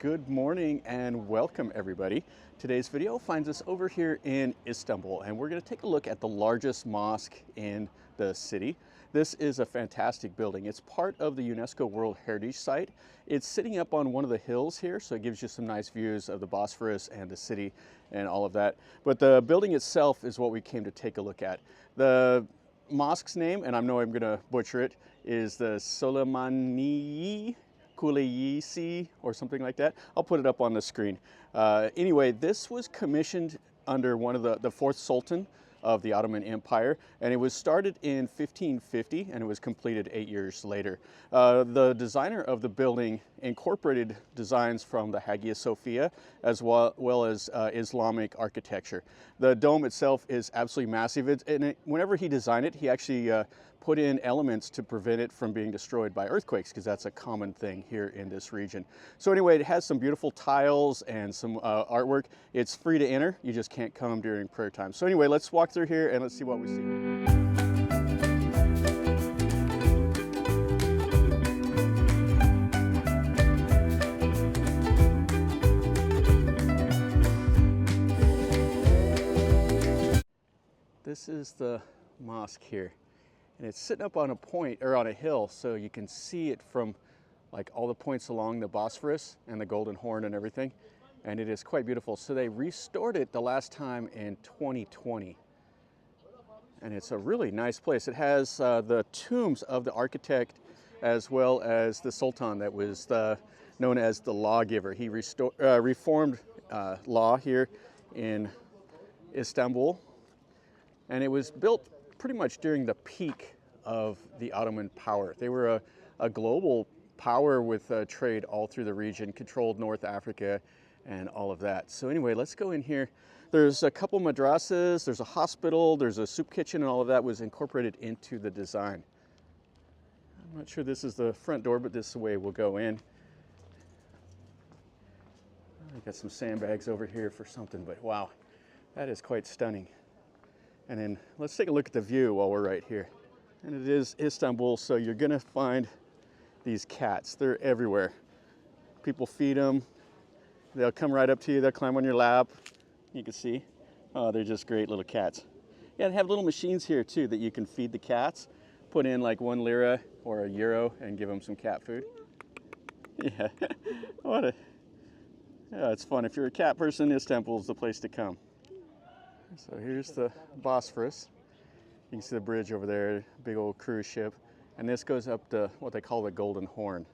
Good morning and welcome everybody. Today's video finds us over here in Istanbul and we're going to take a look at the largest mosque in the city. This is a fantastic building. It's part of the UNESCO World Heritage Site. It's sitting up on one of the hills here, so it gives you some nice views of the Bosphorus and the city and all of that. But the building itself is what we came to take a look at. The mosque's name, and I know I'm going to butcher it, is the Süleymaniye or something like that. I'll put it up on the screen. Anyway, this was commissioned under one of the fourth Sultan of the Ottoman Empire, and it was started in 1550 and it was completed 8 years later. The designer of the building incorporated designs from the Hagia Sophia as well as Islamic architecture. The dome itself is absolutely massive, whenever he designed it, he actually put in elements to prevent it from being destroyed by earthquakes, because that's a common thing here in this region. So anyway, it has some beautiful tiles and some artwork. It's free to enter, you just can't come during prayer time. So anyway, let's walk through here and let's see what we see. This is the mosque here, and it's sitting up on a point or on a hill, so you can see it from like all the points along the Bosphorus and the Golden Horn and everything, and it is quite beautiful. So they restored it the last time in 2020, and it's a really nice place. It has the tombs of the architect as well as the Sultan that was known as the lawgiver. He reformed law here in Istanbul, and it was built pretty much during the peak of the Ottoman power. They were a global power with trade all through the region, controlled North Africa and all of that. So anyway, let's go in here. There's a couple madrasas, there's a hospital, there's a soup kitchen, and all of that was incorporated into the design. I'm not sure this is the front door, but this is the way we'll go in. I got some sandbags over here for something, but wow, that is quite stunning. And then let's take a look at the view while we're right here. And it is Istanbul, so you're gonna find these cats. They're everywhere. People feed them. They'll come right up to you. They'll climb on your lap. You can see. Oh, they're just great little cats. Yeah, they have little machines here too that you can feed the cats. Put in like 1 lira or a euro and give them some cat food. Yeah, yeah, it's fun. If you're a cat person, Istanbul's the place to come. So here's the Bosphorus. You can see the bridge over there, big old cruise ship. And this goes up to what they call the Golden Horn.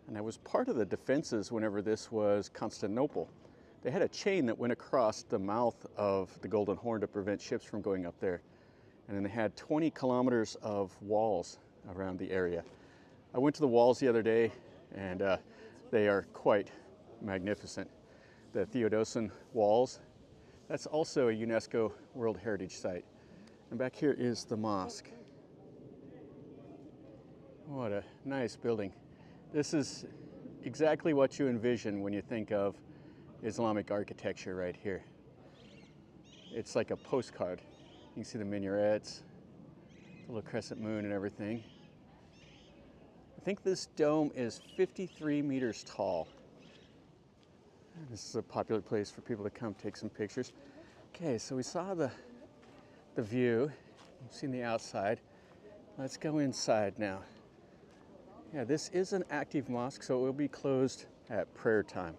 And that was part of the defenses whenever this was Constantinople. They had a chain that went across the mouth of the Golden Horn to prevent ships from going up there. And then they had 20 kilometers of walls around the area. I went to the walls the other day, and they are quite magnificent. The Theodosian walls. That's also a UNESCO World Heritage Site. And back here is the mosque. What a nice building. This is exactly what you envision when you think of Islamic architecture right here. It's like a postcard. You can see the minarets, the little crescent moon and everything. I think this dome is 53 meters tall. This is a popular place for people to come take some pictures. Okay, so we saw the view. We've seen the outside. Let's go inside now. Yeah, this is an active mosque, so it will be closed at prayer time.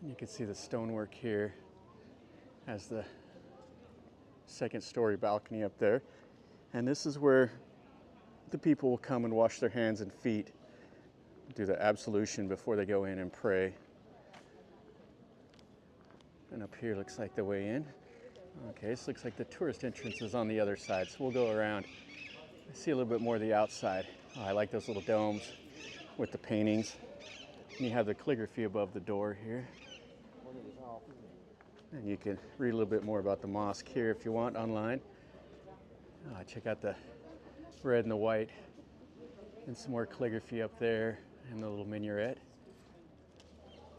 You can see the stonework here. Has the second-story balcony up there. And this is where the people will come and wash their hands and feet, do the absolution before they go in and pray. And up here looks like the way in. Okay, this looks like the tourist entrance is on the other side, so we'll go around. I see a little bit more of the outside. Oh, I like those little domes with the paintings. And you have the calligraphy above the door here. And you can read a little bit more about the mosque here if you want online. Check out the red and the white. And some more calligraphy up there and the little minaret.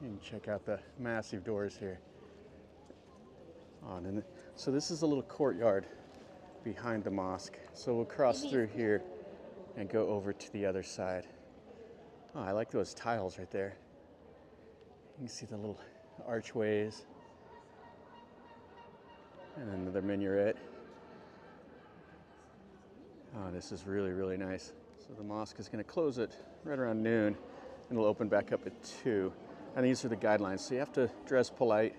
You can check out the massive doors here. So this is a little courtyard behind the mosque. So we'll cross through here and go over to the other side. Oh, I like those tiles right there. You can see the little archways. And another minaret. Oh, this is really, really nice. So the mosque is going to close it right around noon, and it'll open back up at 2. And these are the guidelines. So you have to dress polite,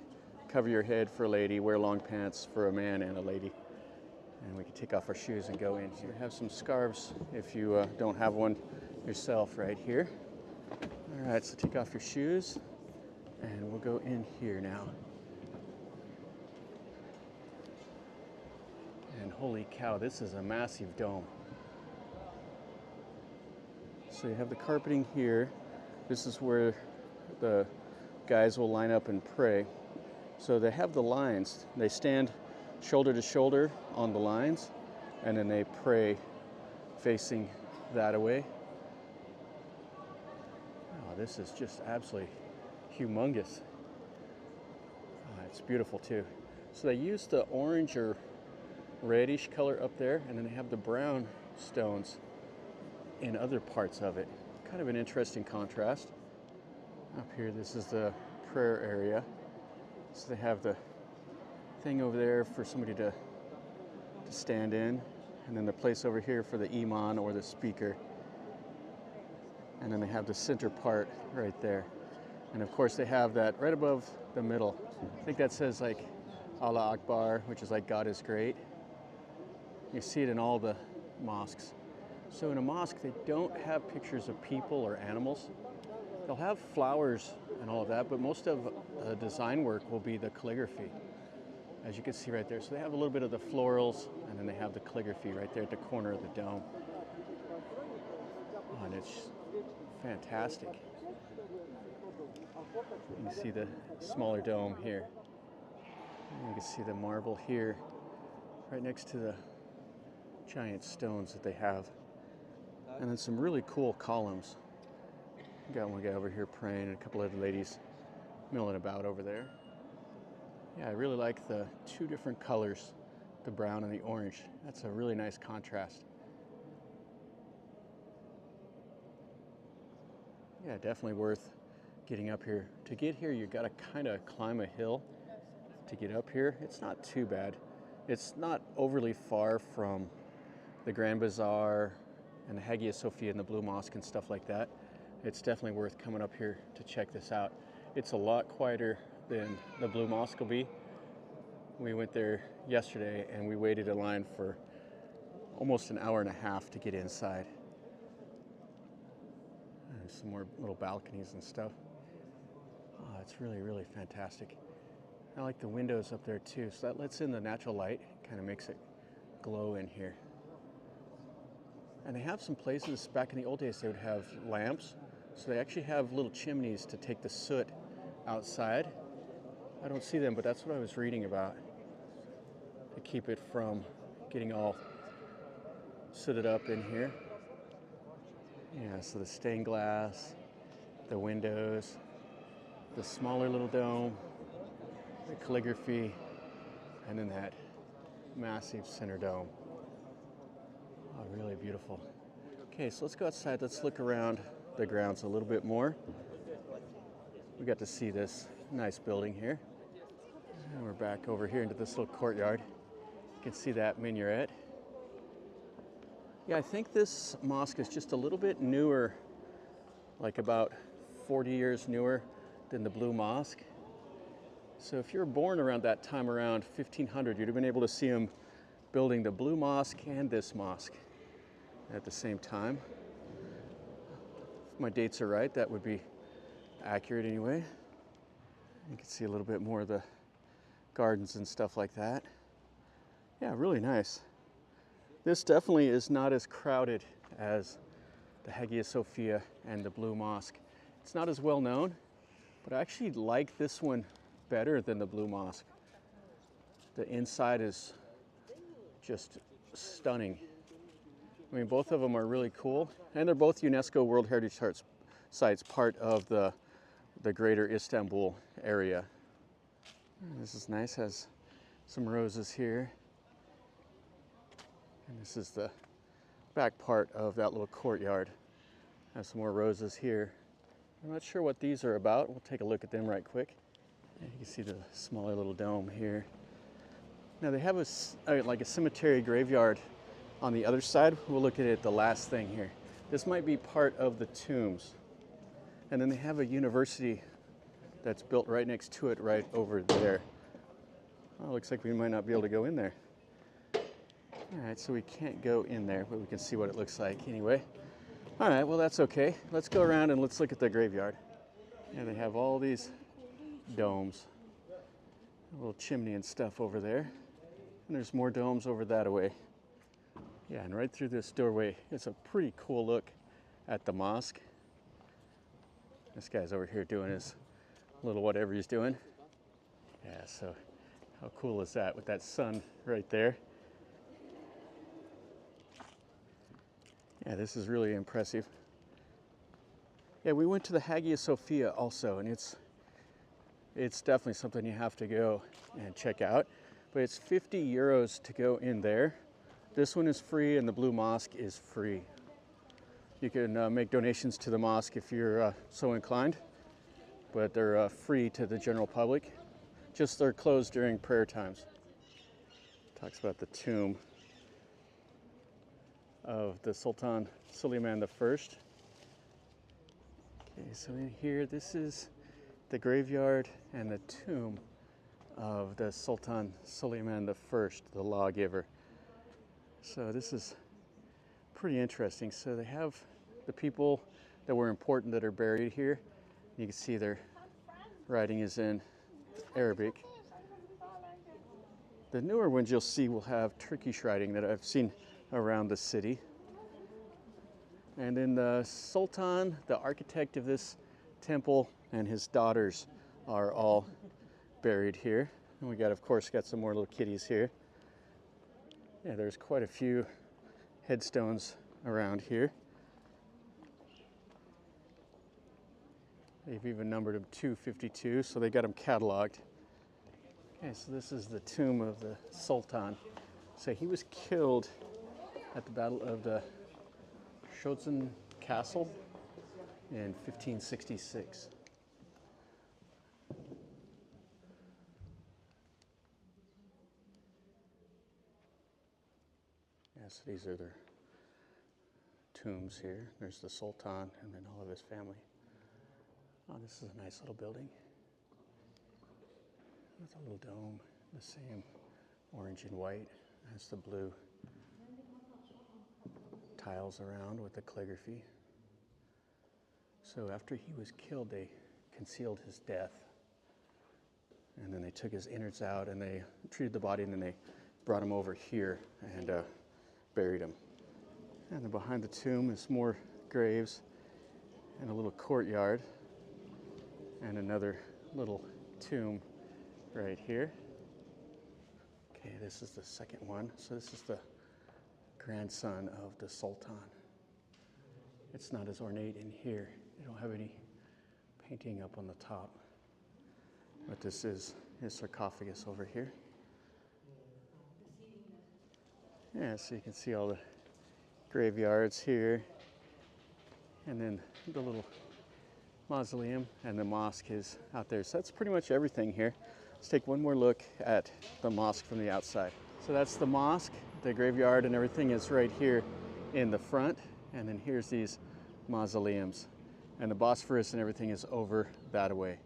cover your head for a lady, wear long pants for a man and a lady. And we can take off our shoes and go in. Here we have some scarves if you don't have one yourself right here. All right, so take off your shoes, and we'll go in here now. And holy cow, this is a massive dome. So you have the carpeting here. This is where the guys will line up and pray. So they have the lines. They stand shoulder to shoulder on the lines, and then they pray facing that away. Oh, this is just absolutely humongous. It's beautiful too. So they use the orange or reddish color up there, and then they have the brown stones in other parts of it. Kind of an interesting contrast. Up here, this is the prayer area. So they have the thing over there for somebody to stand in, and then the place over here for the imam or the speaker. And then they have the center part right there. And of course they have that right above the middle. I think that says like Allah Akbar, which is like God is great. You see it in all the mosques. So in a mosque, they don't have pictures of people or animals. They'll have flowers and all of that, but most of the design work will be the calligraphy, as you can see right there. So they have a little bit of the florals, and then they have the calligraphy right there at the corner of the dome. Oh, and it's fantastic. You can see the smaller dome here. And you can see the marble here, right next to the giant stones that they have. And then some really cool columns. Got one guy over here praying, and a couple other ladies milling about over there. Yeah, I really like the two different colors, the brown and the orange. That's a really nice contrast. Yeah, definitely worth getting up here. To get here, you gotta kind of climb a hill to get up here. It's not too bad. It's not overly far from the Grand Bazaar and the Hagia Sophia and the Blue Mosque and stuff like that. It's definitely worth coming up here to check this out. It's a lot quieter than the Blue Mosque will be. We went there yesterday and we waited in line for almost an hour and a half to get inside. There's some more little balconies and stuff. Oh, it's really, really fantastic. I like the windows up there too, so that lets in the natural light, kind of makes it glow in here. And they have some places, back in the old days, they would have lamps. So they actually have little chimneys to take the soot outside. I don't see them, but that's what I was reading about, to keep it from getting all sooted up in here. Yeah, so the stained glass, the windows, the smaller little dome, the calligraphy, and then that massive center dome. Oh, really beautiful. Okay, so let's go outside. Let's look around the grounds a little bit more. We got to see this nice building here. And we're back over here into this little courtyard. You can see that minaret. Yeah, I think this mosque is just a little bit newer, like about 40 years newer than the Blue Mosque. So if you were born around that time, around 1500, you'd have been able to see them building the Blue Mosque and this mosque at the same time. If my dates are right, that would be accurate anyway. You can see a little bit more of the gardens and stuff like that. Yeah, really nice. This definitely is not as crowded as the Hagia Sophia and the Blue Mosque. It's not as well known, but I actually like this one better than the Blue Mosque. The inside is just stunning. I mean, both of them are really cool, and they're both UNESCO World Heritage sites, part of the greater Istanbul area. This is nice, has some roses here. And this is the back part of that little courtyard. Have some more roses here. I'm not sure what these are about. We'll take a look at them right quick. And you can see the smaller little dome here. Now they have like a cemetery graveyard on the other side. We'll look at it the last thing here. This might be part of the tombs. And then they have a university that's built right next to it right over there. Oh, looks like we might not be able to go in there. All right, so we can't go in there, but we can see what it looks like anyway. All right, well, that's okay. Let's go around and let's look at the graveyard. Yeah, they have all these domes, a little chimney and stuff over there. And there's more domes over that way. Yeah, and right through this doorway, it's a pretty cool look at the mosque. This guy's over here doing his little whatever he's doing. Yeah, so how cool is that with that sun right there? Yeah, this is really impressive. Yeah, we went to the Hagia Sophia also, and it's definitely something you have to go and check out. But it's 50 euros to go in there. This one is free, and the Blue Mosque is free. You can make donations to the mosque if you're so inclined, but they're free to the general public. Just they're closed during prayer times. Talks about the tomb of the Sultan Suleiman I. Okay, so in here, this is the graveyard and the tomb of the Sultan Suleiman I, the lawgiver. So this is pretty interesting. So they have the people that were important that are buried here. You can see their writing is in Arabic. The newer ones you'll see will have Turkish writing that I've seen around the city. And then the Sultan, the architect of this temple, and his daughters are all buried here. And we got, of course, got some more little kitties here. Yeah, there's quite a few headstones around here. They've even numbered them 252, so they got them cataloged. Okay, so this is the tomb of the Sultan. So he was killed at the Battle of the Schotzen Castle in 1566. Yes, these are their tombs here. There's the Sultan and then all of his family. Oh, this is a nice little building. With a little dome, the same orange and white as the blue tiles around with the calligraphy. So after he was killed, they concealed his death. And then they took his innards out and they treated the body, and then they brought him over here and buried him. And then behind the tomb is more graves and a little courtyard and another little tomb right here. Okay, this is the second one. So this is the grandson of the Sultan. It's not as ornate in here. They don't have any painting up on the top. But this is his sarcophagus over here. Yeah, so you can see all the graveyards here. And then the little mausoleum, and the mosque is out there. So that's pretty much everything here. Let's take one more look at the mosque from the outside. So that's the mosque. The graveyard and everything is right here in the front. And then here's these mausoleums. And the Bosphorus and everything is over that way.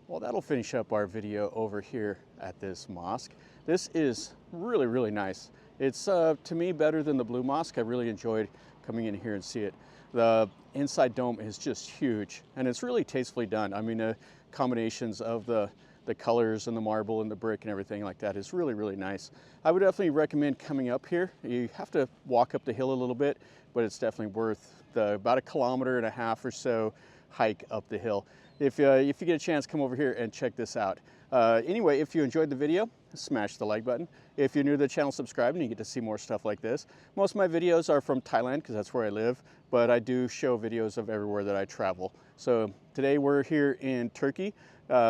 Well, that'll finish up our video over here at this mosque. This is really, really nice. It's, to me, better than the Blue Mosque. I really enjoyed coming in here and see it. The inside dome is just huge, and it's really tastefully done. I mean, combinations of the colors and the marble and the brick and everything like that is really, really nice. I would definitely recommend coming up here. You have to walk up the hill a little bit, but it's definitely worth about 1.5 kilometers or so hike up the hill. If you get a chance, come over here and check this out. Anyway, if you enjoyed the video, smash the like button. If you're new to the channel, subscribe, and you get to see more stuff like this. Most of my videos are from Thailand because that's where I live, but I do show videos of everywhere that I travel. So today we're here in Turkey.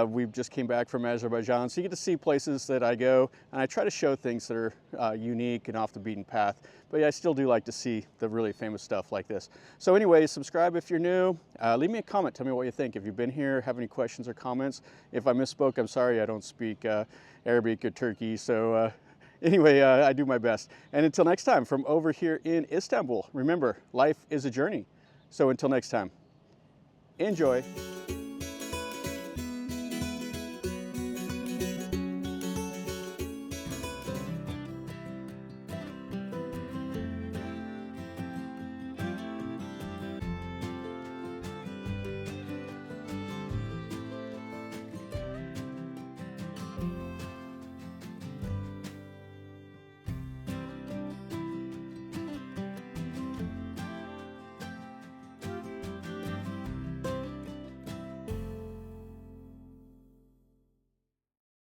We just came back from Azerbaijan, so you get to see places that I go, and I try to show things that are unique and off the beaten path. But yeah, I still do like to see the really famous stuff like this. So anyway, subscribe if you're new. Leave me a comment. Tell me what you think. If you've been here, have any questions or comments. If I misspoke, I'm sorry. I don't speak Arabic or Turkey. So anyway, I do my best. And until next time, from over here in Istanbul, remember, life is a journey. So until next time, enjoy.